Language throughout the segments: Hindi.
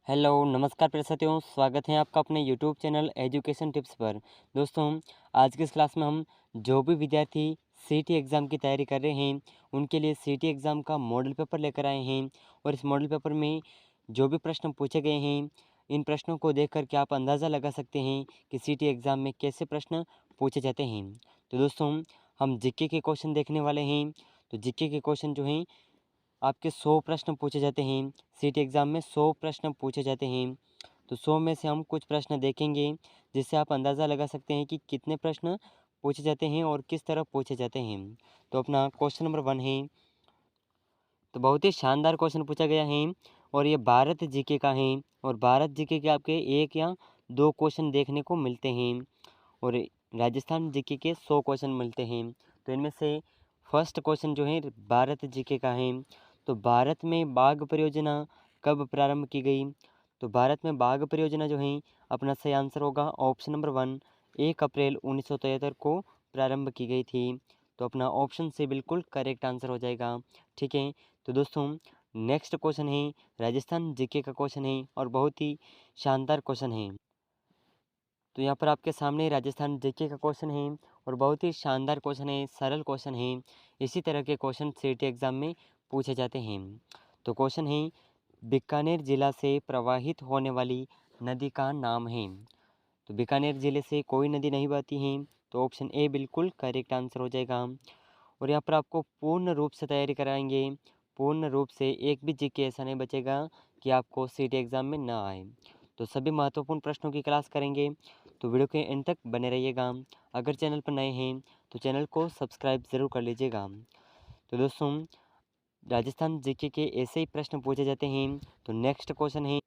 हेलो, नमस्कार प्रिय साथियों, स्वागत है आपका अपने यूट्यूब चैनल एजुकेशन टिप्स पर। दोस्तों, आज की इस क्लास में हम जो भी विद्यार्थी सीईटी एग्ज़ाम की तैयारी कर रहे हैं, उनके लिए सीईटी एग्ज़ाम का मॉडल पेपर लेकर आए हैं और इस मॉडल पेपर में जो भी प्रश्न पूछे गए हैं, इन प्रश्नों को देख कर के आप अंदाज़ा लगा सकते हैं कि सीईटी एग्ज़ाम में कैसे प्रश्न पूछे जाते हैं। तो दोस्तों, हम जीके के क्वेश्चन देखने वाले हैं। तो जीके के क्वेश्चन जो हैं आपके 100 प्रश्न पूछे जाते हैं। सीईटी एग्ज़ाम में 100 प्रश्न पूछे जाते हैं। तो 100 में से हम कुछ प्रश्न देखेंगे, जिससे आप अंदाज़ा लगा सकते हैं कि कितने प्रश्न पूछे जाते हैं और किस तरह पूछे जाते हैं। तो अपना क्वेश्चन नंबर 1 है। तो बहुत ही शानदार क्वेश्चन पूछा गया है और ये भारत जीके का है और भारत जीके के आपके 1 या 2 क्वेश्चन देखने को मिलते हैं और राजस्थान जीके के 100 क्वेश्चन मिलते हैं। तो इनमें से फर्स्ट क्वेश्चन जो है भारत जीके का है। तो भारत में बाघ परियोजना कब प्रारंभ की गई? तो भारत में बाघ परियोजना जो है अपना सही आंसर होगा ऑप्शन नंबर 1, 1 अप्रैल 1973 को प्रारंभ की गई थी। तो अपना ऑप्शन से बिल्कुल करेक्ट आंसर हो जाएगा। ठीक है। तो दोस्तों, नेक्स्ट क्वेश्चन है राजस्थान जीके का क्वेश्चन है और बहुत ही शानदार क्वेश्चन है। तो यहाँ पर आपके सामने राजस्थान जीके का क्वेश्चन है और बहुत ही शानदार क्वेश्चन है, सरल क्वेश्चन है। इसी तरह के क्वेश्चन सीईटी एग्ज़ाम में पूछे जाते हैं। तो क्वेश्चन है बीकानेर जिला से प्रवाहित होने वाली नदी का नाम है। तो बीकानेर जिले से कोई नदी नहीं बहती है। तो ऑप्शन ए बिल्कुल करेक्ट आंसर हो जाएगा। और यहाँ पर आपको पूर्ण रूप से तैयारी कराएंगे। पूर्ण रूप से एक भी जीके ऐसा नहीं बचेगा कि आपको सीईटी एग्ज़ाम में ना आए। तो सभी महत्वपूर्ण प्रश्नों की क्लास करेंगे। तो वीडियो के एंड तक बने रहिएगा। अगर चैनल पर नए हैं तो चैनल को सब्सक्राइब ज़रूर कर लीजिएगा। तो दोस्तों, राजस्थान जीके के ऐसे ही प्रश्न पूछे जाते हैं। तो नेक्स्ट क्वेश्चन है।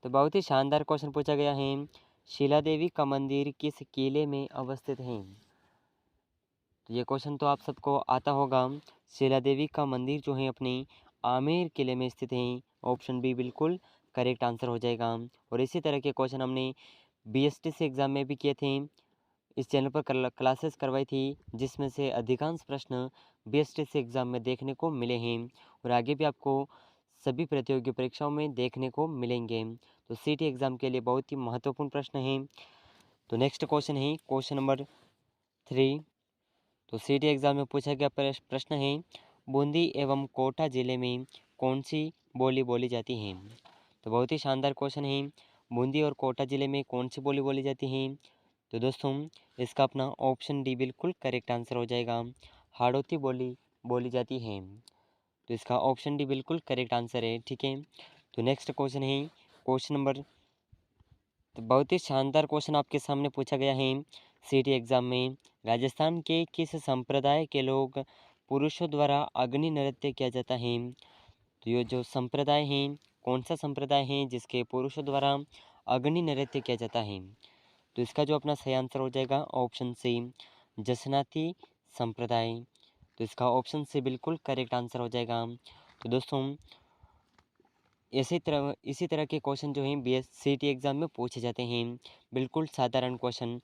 तो बहुत ही शानदार क्वेश्चन पूछा गया है। शिला देवी का मंदिर किस किले में अवस्थित है? तो ये क्वेश्चन तो आप सबको आता होगा। शिला देवी का मंदिर जो है अपने आमेर किले में स्थित है। ऑप्शन बी बिल्कुल करेक्ट आंसर हो जाएगा। और इसी तरह के क्वेश्चन हमने बीएसटीसी एग्ज़ाम में भी किए थे। इस चैनल पर क्लासेस करवाई थी, जिसमें से अधिकांश प्रश्न बीएसटीसी एग्ज़ाम में देखने को मिले हैं और आगे भी आपको सभी प्रतियोगी परीक्षाओं में देखने को मिलेंगे। तो सीईटी एग्ज़ाम के लिए बहुत ही महत्वपूर्ण प्रश्न हैं। तो नेक्स्ट क्वेश्चन है क्वेश्चन नंबर 3। तो सीईटी एग्ज़ाम में पूछा गया प्रश्न है बूंदी एवं कोटा ज़िले में कौन सी बोली बोली जाती है? तो बहुत ही शानदार क्वेश्चन है। बूंदी और कोटा ज़िले में कौन सी बोली बोली जाती है? तो दोस्तों, इसका अपना ऑप्शन डी बिल्कुल करेक्ट आंसर हो जाएगा। हाड़ौती बोली बोली जाती है। तो इसका ऑप्शन डी बिल्कुल करेक्ट आंसर है। ठीक है। तो नेक्स्ट क्वेश्चन है क्वेश्चन नंबर। तो बहुत ही शानदार क्वेश्चन आपके सामने पूछा गया है सीईटी एग्ज़ाम में। राजस्थान के किस संप्रदाय के लोग पुरुषों द्वारा अग्नि नृत्य किया जाता है? तो ये जो संप्रदाय है, कौन सा संप्रदाय है जिसके पुरुषों द्वारा अग्नि नृत्य किया जाता है? तो इसका जो अपना सही आंसर हो जाएगा ऑप्शन सी, जसनाती संप्रदाय। तो इसका ऑप्शन से बिल्कुल करेक्ट आंसर हो जाएगा। तो दोस्तों, इसी तरह के क्वेश्चन जो हैं बीएस सीईटी एग्ज़ाम में पूछे जाते हैं। बिल्कुल साधारण क्वेश्चन।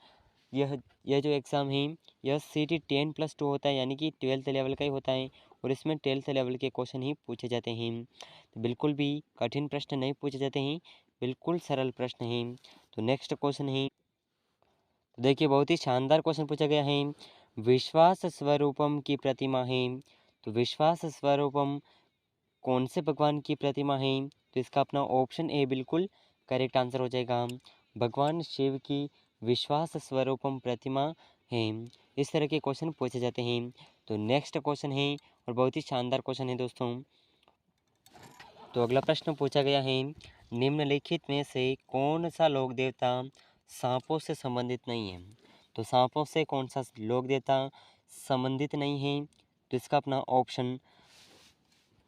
यह जो एग्ज़ाम है, यह सीईटी 10+2 होता है, यानी कि 12th लेवल का ही होता है और इसमें 12th लेवल के क्वेश्चन ही पूछे जाते हैं। तो बिल्कुल भी कठिन प्रश्न नहीं पूछे जाते हैं, बिल्कुल सरल प्रश्न हैं। तो नेक्स्ट क्वेश्चन है। तो देखिए, बहुत ही शानदार क्वेश्चन पूछा गया है। विश्वास स्वरूपम की प्रतिमा है। तो विश्वास स्वरूपम कौन से भगवान की प्रतिमा है? तो इसका अपना ऑप्शन ए बिल्कुल करेक्ट आंसर हो जाएगा। भगवान शिव की विश्वास स्वरूपम प्रतिमा है। इस तरह के क्वेश्चन पूछे जाते हैं। तो नेक्स्ट क्वेश्चन है और बहुत ही शानदार क्वेश्चन है दोस्तों। तो अगला प्रश्न पूछा गया है निम्नलिखित में से कौन सा लोक देवता सांपों से संबंधित नहीं है? तो सांपों से कौन सा लोक देवता संबंधित नहीं है? तो इसका अपना ऑप्शन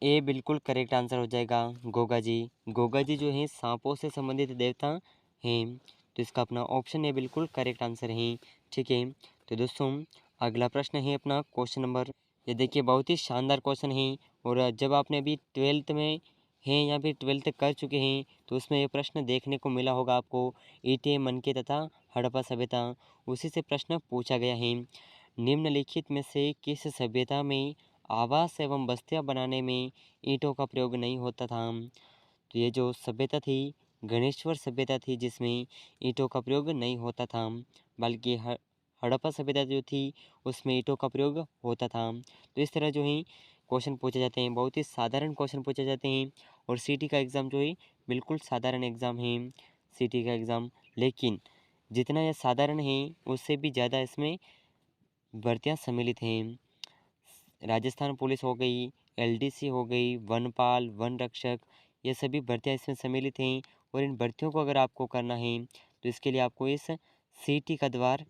ए बिल्कुल करेक्ट आंसर हो जाएगा। गोगा जी। गोगा जी जो हैं सांपों से संबंधित देवता हैं। तो इसका अपना ऑप्शन ए बिल्कुल करेक्ट आंसर है। ठीक है। तो दोस्तों, अगला प्रश्न है अपना क्वेश्चन नंबर। ये देखिए, बहुत ही शानदार क्वेश्चन है और जब आपने अभी 12th में हैं या फिर 12th कर चुके हैं तो उसमें ये प्रश्न देखने को मिला होगा आपको। ईंटें, मनके तथा हड़प्पा सभ्यता, उसी से प्रश्न पूछा गया है। निम्नलिखित में से किस सभ्यता में आवास एवं बस्तियां बनाने में ईंटों का प्रयोग नहीं होता था? तो ये जो सभ्यता थी गणेश्वर सभ्यता थी जिसमें ईंटों का प्रयोग नहीं होता था, बल्कि हड़प्पा सभ्यता जो थी उसमें ईंटों का प्रयोग होता था। तो इस तरह जो है क्वेश्चन पूछे जाते हैं, बहुत ही साधारण क्वेश्चन पूछे जाते हैं। और सीटी का एग्ज़ाम जो है बिल्कुल साधारण एग्ज़ाम है सीटी का एग्ज़ाम, लेकिन जितना यह साधारण है उससे भी ज़्यादा इसमें भर्तियाँ सम्मिलित हैं। राजस्थान पुलिस हो गई, एलडीसी हो गई, वनपाल, वन रक्षक, ये सभी भर्तियाँ इसमें सम्मिलित हैं। और इन भर्तियों को अगर आपको करना है तो इसके लिए आपको इस सीटी का द्वार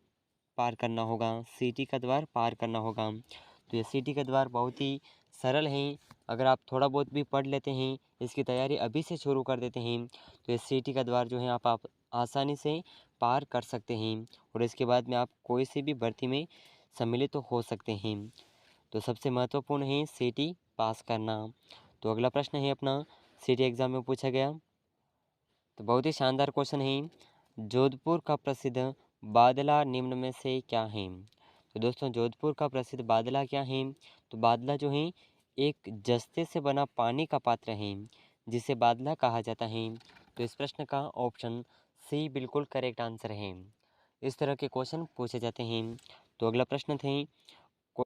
पार करना होगा, सीटी का द्वार पार करना होगा। तो ये सीटी का द्वार बहुत ही सरल है। अगर आप थोड़ा बहुत भी पढ़ लेते हैं, इसकी तैयारी अभी से शुरू कर देते हैं, तो ये सीटी का द्वार जो है आप आसानी से पार कर सकते हैं। और इसके बाद में आप कोई सी भी भर्ती में सम्मिलित तो हो सकते हैं। तो सबसे महत्वपूर्ण है सीटी पास करना। तो अगला प्रश्न है अपना, सीटी एग्ज़ाम में पूछा गया, तो बहुत ही शानदार क्वेश्चन है। जोधपुर का प्रसिद्ध बादला निम्न में से क्या है? तो दोस्तों जोधपुर का प्रसिद्ध बादला क्या है? तो बादला जो है एक जस्ते से बना पानी का पात्र है जिसे बादला कहा जाता है। तो इस प्रश्न का ऑप्शन सी बिल्कुल करेक्ट आंसर है। इस तरह के क्वेश्चन पूछे जाते हैं। तो अगला प्रश्न थे, तो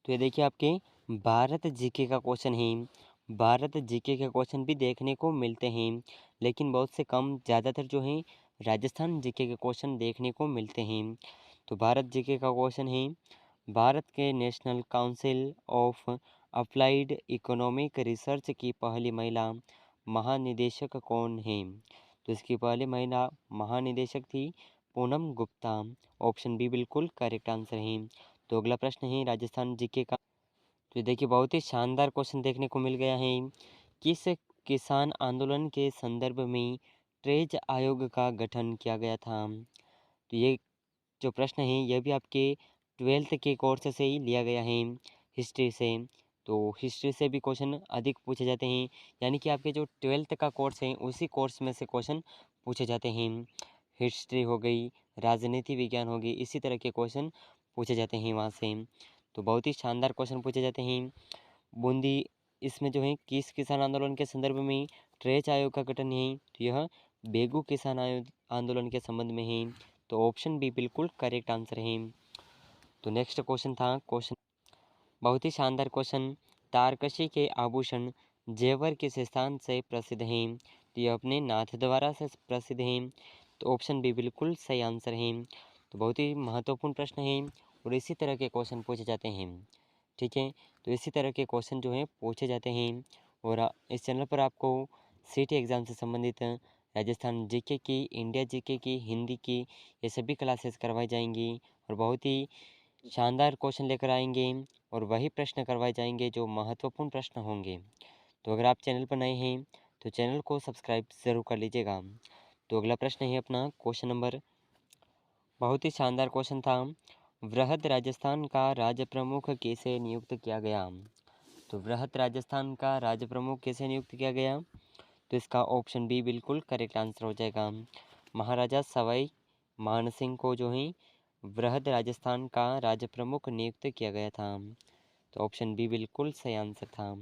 ये देखिए आपके भारत जीके का क्वेश्चन है। भारत जीके के क्वेश्चन भी देखने को मिलते हैं, लेकिन बहुत से कम, ज़्यादातर जो हैं राजस्थान जीके के क्वेश्चन देखने को मिलते हैं। तो भारत जीके का क्वेश्चन है, भारत के national council of applied economic research की पहली महिला महानिदेशक कौन है? तो इसकी पहली महिला महानिदेशक थी पूनम गुप्ता। ऑप्शन बी बिल्कुल करेक्ट आंसर है। तो अगला प्रश्न है राजस्थान जीके का, तो देखिए बहुत ही शानदार क्वेश्चन देखने को मिल गया है। किस किसान आंदोलन के संदर्भ में ट्रेज आयोग का गठन किया गया था? तो ये जो प्रश्न है यह भी आपके 12th के कोर्स से ही लिया गया है, हिस्ट्री से। तो हिस्ट्री से भी क्वेश्चन अधिक पूछे जाते हैं, यानी कि आपके जो 12th का कोर्स है उसी कोर्स में से क्वेश्चन पूछे जाते हैं। हिस्ट्री हो गई, राजनीति विज्ञान हो गई, इसी तरह के क्वेश्चन पूछे जाते हैं वहाँ से। तो बहुत ही शानदार क्वेश्चन पूछे जाते हैं। बूंदी, इसमें जो है किस किसान आंदोलन के संदर्भ में ट्रेच आयोग का गठन है? तो यह बेगू किसान आंदोलन के संबंध में है। तो ऑप्शन बी बिल्कुल करेक्ट आंसर है। तो नेक्स्ट क्वेश्चन था, क्वेश्चन बहुत ही शानदार क्वेश्चन, तारकशी के आभूषण जेवर किस स्थान से प्रसिद्ध हैं? तो ये अपने नाथद्वारा से प्रसिद्ध हैं। तो ऑप्शन बी बिल्कुल सही आंसर है। तो बहुत ही महत्वपूर्ण प्रश्न है और इसी तरह के क्वेश्चन पूछे जाते हैं। ठीक है, तो इसी तरह के क्वेश्चन जो हैं पूछे जाते हैं। और इस चैनल पर आपको सीटी एग्ज़ाम से संबंधित राजस्थान जीके की, इंडिया जीके की, हिंदी की, ये सभी क्लासेस करवाई जाएंगी और बहुत ही शानदार क्वेश्चन लेकर आएंगे और वही प्रश्न करवाए जाएंगे जो महत्वपूर्ण प्रश्न होंगे। तो अगर आप चैनल पर नए हैं तो चैनल को सब्सक्राइब ज़रूर कर लीजिएगा। तो अगला प्रश्न है अपना क्वेश्चन नंबर, बहुत ही शानदार क्वेश्चन था, वृहद राजस्थान का राज्य प्रमुख कैसे नियुक्त किया गया? तो वृहद राजस्थान का राज्य प्रमुख कैसे नियुक्त किया गया? तो इसका ऑप्शन बी बिल्कुल करेक्ट आंसर हो जाएगा। महाराजा सवाई मानसिंह को जो है वृहद राजस्थान का राज्य प्रमुख नियुक्त किया गया था। तो ऑप्शन बी बिल्कुल सही आंसर था।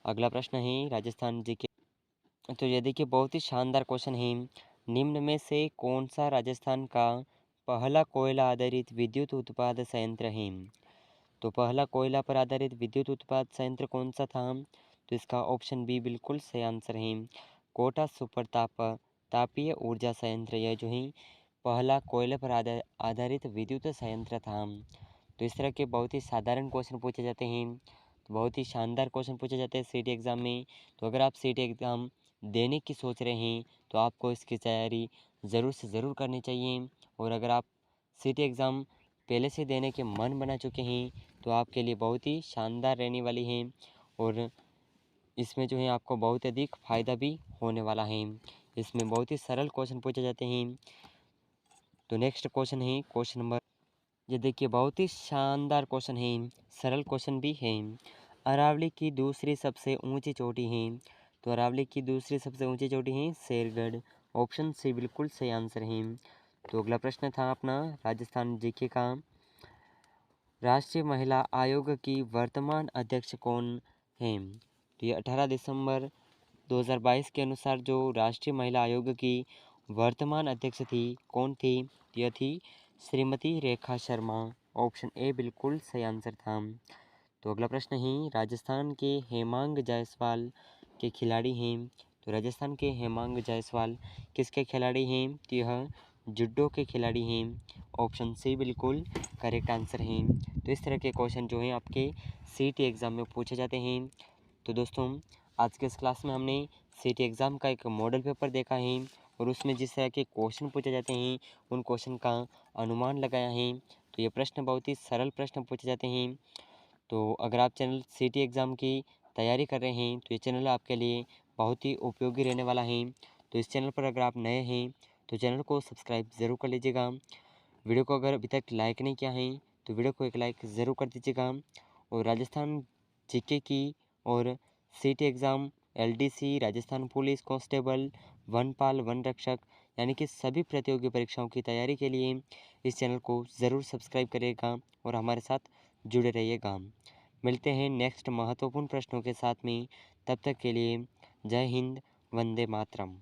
अगला प्रश्न है राजस्थान जी के, तो ये देखिए बहुत ही शानदार क्वेश्चन है, निम्न में से कौन सा राजस्थान का पहला कोयला आधारित विद्युत उत्पाद संयंत्र है? तो पहला कोयला पर आधारित विद्युत उत्पाद संयंत्र कौन सा था? तो इसका ऑप्शन बी बिल्कुल सही आंसर है, कोटा सुपर तापीय ऊर्जा संयंत्र। यह जो है पहला कोयले पर आधारित विद्युत संयंत्र था। तो इस तरह के बहुत ही साधारण क्वेश्चन पूछे जाते हैं, तो बहुत ही शानदार क्वेश्चन पूछे जाते हैं सीटी एग्ज़ाम में। तो अगर आप सीटी एग्ज़ाम देने की सोच रहे हैं तो आपको इसकी तैयारी ज़रूर से ज़रूर करनी चाहिए। और अगर आप सीटी एग्ज़ाम पहले से देने के मन बना चुके हैं तो आपके लिए बहुत ही शानदार रहने वाली है और इसमें जो है आपको बहुत अधिक फ़ायदा भी होने वाला है। इसमें बहुत ही सरल क्वेश्चन पूछे जाते हैं। तो नेक्स्ट क्वेश्चन है क्वेश्चन नंबर, ये देखिए बहुत ही शानदार क्वेश्चन है, सरल क्वेश्चन भी है। अरावली की दूसरी सबसे ऊंची चोटी है? तो अरावली की दूसरी सबसे ऊंची चोटी है शेरगढ़। ऑप्शन सी बिल्कुल सही आंसर है। तो अगला प्रश्न था अपना राजस्थान जीके का, राष्ट्रीय महिला आयोग की वर्तमान अध्यक्ष कौन है? तो ये 18 दिसंबर 2022 के अनुसार जो राष्ट्रीय महिला आयोग की वर्तमान अध्यक्ष थी, कौन थी? यह थी श्रीमती रेखा शर्मा। ऑप्शन ए बिल्कुल सही आंसर था। तो अगला प्रश्न है, राजस्थान के हेमांग जायसवाल के खिलाड़ी हैं। तो राजस्थान के हेमांग जायसवाल किसके खिलाड़ी हैं? तो यह जुडो के खिलाड़ी हैं। ऑप्शन सी बिल्कुल करेक्ट आंसर हैं। तो इस तरह के क्वेश्चन जो हैं आपके सीटी एग्ज़ाम में पूछे जाते हैं। तो दोस्तों, आज के इस क्लास में हमने सीटी एग्ज़ाम का एक मॉडल पेपर देखा है और उसमें जिस तरह के क्वेश्चन पूछे जाते हैं उन क्वेश्चन का अनुमान लगाया है। तो ये प्रश्न बहुत ही सरल प्रश्न पूछे जाते हैं। तो अगर आप चैनल सीटी एग्ज़ाम की तैयारी कर रहे हैं तो ये चैनल आपके लिए बहुत ही उपयोगी रहने वाला है। तो इस चैनल पर अगर आप नए हैं तो चैनल को सब्सक्राइब ज़रूर कर लीजिएगा। वीडियो को अगर अभी तक लाइक नहीं किया है तो वीडियो को एक लाइक ज़रूर कर दीजिएगा। और राजस्थान जीके की और सीटी exam, LDC, Rajasthan police constable, वनपाल, वन रक्षक यानी कि सभी प्रतियोगी परीक्षाओं की तैयारी के लिए इस चैनल को ज़रूर सब्सक्राइब करिएगा और हमारे साथ जुड़े रहिएगा। मिलते हैं नेक्स्ट महत्वपूर्ण प्रश्नों के साथ में। तब तक के लिए जय हिंद, वंदे मातरम।